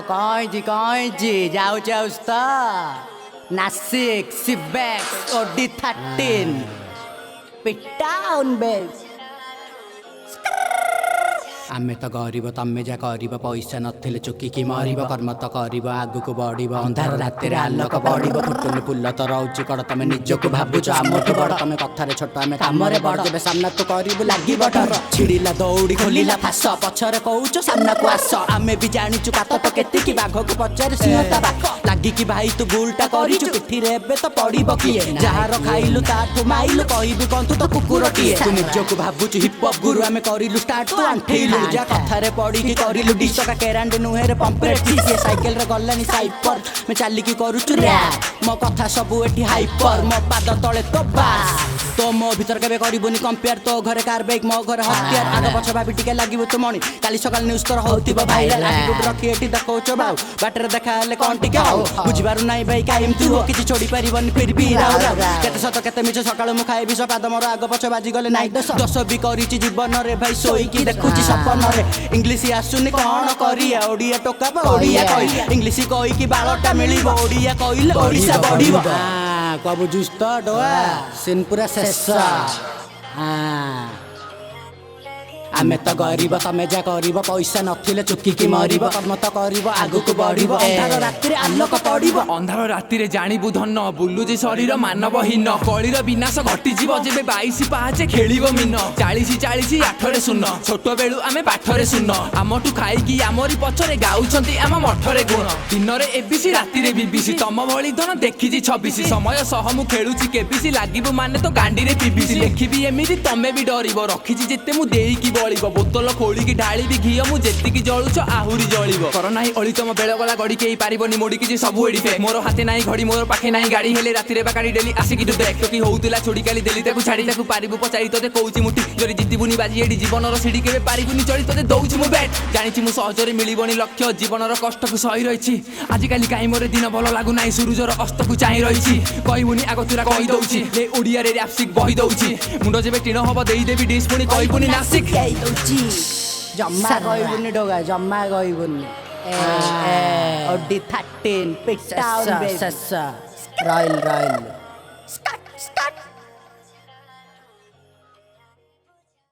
କଇଁଛି ଯାଉଛି ତ ନାସିକ ସିବେକ୍ସ ଓଡି 13 ପିଟାଉନ ବେସ୍। ଆମେ ତ ଗରିବ ତମେ ଯା କରିବ ପଇସା ନଥିଲେ ଚୁକିକି ମରିବ କର୍ମ ତ କରିବ ଆଗକୁ ବଢିବ ଅନ୍ଧାର ରାତିରେ ଆଲୋକ ବଢିବ ଫୁଟୁନି ଫୁଲ ତ ରହୁଛି କଡ଼ ତମେ ନିଜକୁ ଭାବୁଛ ଆମଠୁ ବଡ଼ ତମେ କଥାରେ ଛୋଟ ଆମେ କାମରେ ବଡ଼ ଯେବେ ସାମ୍ନା ତୁ କରିବୁ ଲାଗିବ ଡର ଛିଡ଼ିଲା ଦୌଡ଼ି ଖୋଲିଲା ଫାସ ପଛରେ କହୁଛ ସାମ୍ନାକୁ ଆସ ଆମେ ବି ଜାଣିଛୁ କାତ ତ କେତିକି ବାଘକୁ ପଚାରେ ସିଂହ ତା ବାକ ଲାଗିକି ଭାଇ ତୁ ଭୁଲଟା କରିଛୁ ପିଠିରେ ଏବେ ତ ପଡ଼ିବ କିଏ ଯାହାର ଖାଇଲୁ ତାଠୁ ମାଇଲୁ କହିବୁ କଣ ତୁ ତ କୁକୁରଟିଏ ତୁ ନିଜକୁ ଭାବୁଛୁ ହିପ ହପ୍ ଗୁରୁ ଆମେ କରିଲୁ ଷ୍ଟାର୍ଟ ତୁ ଆଣ୍ଠେଇଲୁ ଯା କଥାରେ ପଡ଼ିକି କରିଲୁ ଡିସକା କେରାଣ୍ଡ ନୁହେଁରେ ପମ୍ପରେଟ୍ ସିଏ ସାଇକେଲରେ ଗଲାନି ସାଇପର ଆମେ ଚାଲିକି କରୁଛୁ ର୍ୟାପ୍ ମୋ କଥା ସବୁ ଏଠି ହାଇପର ମୋ ପାଦ ତଳେ ତ ବାସ୍ ତ ମୋ ଭିତରେ କେବେ କରିବୁନି କମ୍ପେୟାର ତୋ ଘରେ କାର ବେକ୍ ମୋ ଘରେ ହତିଆର ଆଗ ପଛ ଭାବି ଟିକେ ଲାଗିବୁ ତୁ ମଣି କାଲି ସକାଳ ନ୍ୟୁଜ ତୋର ହଉଥିବ ଭାଇରାଲ ଆଟିଟ୍ୟୁଡ ରଖି ଏଠି ଦେଖଉଛ ବାଉ ବାଟରେ ଦେଖା ହେଲେ କଣ ଟିକେ ହଉ ବୁଝିପାରୁ ନାହିଁ ଭାଇ କାହିଁକି ତୁ ହୋ କିଛି ଛୋଡ଼ି ପାରିବନି ଫିର ବି ରାଉ ରାଉ କେତେ ସତ କେତେ ମିଛ ସକାଳୁ ମୁଁ ଖାଇବି ସ ପାଦ ମୋର ଆଗ ପଛ ବାଜିଗଲେ ନାଇଁ ଦୋଷ ବି କରିଛି ଜୀବନରେ ଭାଇ ଶୋଇକି ଦେଖୁଛି ସପନରେ ଇଂଲିଶ ଆସୁନି କଣ କରିବା ଓଡ଼ିଆ ଟୋକା ଓଡ଼ିଆ କହି ଇଂଲିଶ କହିକି ବାଳଟା ମିଳିବ ଓଡ଼ିଆ କହିଲେ ଓଡ଼ିଶା ବଢିବ କବୁ ଜୁସ୍ତ ଡୋଆ ସିନ୍ ପୁରା ଶେଷ ଆମେ ତ ଗରିବ ତମେ ଯା କରିବ ପଇସା ନଥିଲେ ଚୁକିକି ମରିବ କର୍ମ ତ କରିବ ଆଗକୁ ବଢିବ ଅନ୍ଧାର ରାତିରେ ଆଲୋକ ପଡିବ ଅନ୍ଧାର ରାତିରେ ଜାଣିବୁ ଧନ ବୁଲୁଛି ଶରୀର ମାନବହୀନ କଳିର ବିନାଶ ଘଟିଯିବ ଯେବେ 22 ପାହାଚେ ଖେଳିବ ମିନ 40 ଆଠରେ ଶୂନ ଛୋଟ ବେଳୁ ଆମେ ପାଠରେ ଶୂନ ଆମଠୁ ଖାଇକି ଆମରି ପଛରେ ଗାଉଛନ୍ତି ଆମ ମଠରେ ଗୁଣ ଦିନରେ ଏବିସି ରାତିରେ ବିବିସି ତମ ଭଳି ଧନ ଦେଖିଛି 26 ସମୟ ସହ ମୁଁ ଖେଳୁଛି କେବିସି ଲାଗିବୁ ମାନେ ତ ଗାଣ୍ଡିରେ ପିବିସି ଦେଖିବି ଏମିତି ତମେ ବି ଡରିବ ରଖିଛି ଯେତେ ମୁଁ ଦେଇକି ବୋତଲ ଖୋଳିକି ଢାଳିବି ଘିଅ ମୁଁ ଯେତିକି ଜଳୁଛ ଆହୁରି ଜଳିବ କର ନାହିଁ ଅଳି ତମ ବେଳ ଗଲା ଗଡ଼ି କେହି ପାରିବନି ମୋଡ଼ି କିଛି ସବୁ ଏଡ଼ିଫେ ମୋର ହାତେ ନାହିଁ ଘଡ଼ି ମୋର ପାଖେ ନାହିଁ ଗାଡ଼ି ହେଲେ ରାତିରେ ବା ଗାଡ଼ି ଡେଲି ଆସିକି ତୁ ଦେଖ କି ହଉଥିଲା ଛୋଡ଼ି କାଲି ଦେଲି ତାକୁ ଛାଡ଼ି ତାକୁ ପାରିବୁ ପଚାରି ତୋତେ କହୁଛି ମୁଠି ଯଦି ଜିତିବୁନି ବାଜି ଏଠି ଜୀବନର ସିଡ଼ି କେବେ ପାରିବୁନି ଚଳି ତୋତେ ଦଉଛି ମୁଁ ବ୍ୟାଟ୍ ଜାଣିଛି ମୁଁ ସହଜରେ ମିଳିବନି ଲକ୍ଷ୍ୟ ଜୀବନର କଷ୍ଟକୁ ସହି ରହିଛି ଆଜିକାଲି କାହିଁ ମୋର ଦିନ ଭଲ ଲାଗୁନାହିଁ ସୂରୁଜର ଅସ୍ତକୁ ଚାହିଁ ରହିଛି କହିବୁନି ଆଗ ତୁରା କହିଦଉଛି ଏ ଓଡ଼ିଆରେ ର୍ୟାପସିକ୍ ବହି ଦଉଛି ମୁଣ୍ଡ ଯେବେ ଟିଣ ହବ ଦେଇଦେବି ଡିସ୍ ପୁଣି କହିବୁନି ନାସିକ ଜମା କହିବୁନି ଡୋଗା ଜମା କହିବୁନି ଓଡି 13 ପିଟାଉନ ବେସ୍ ରଇଲ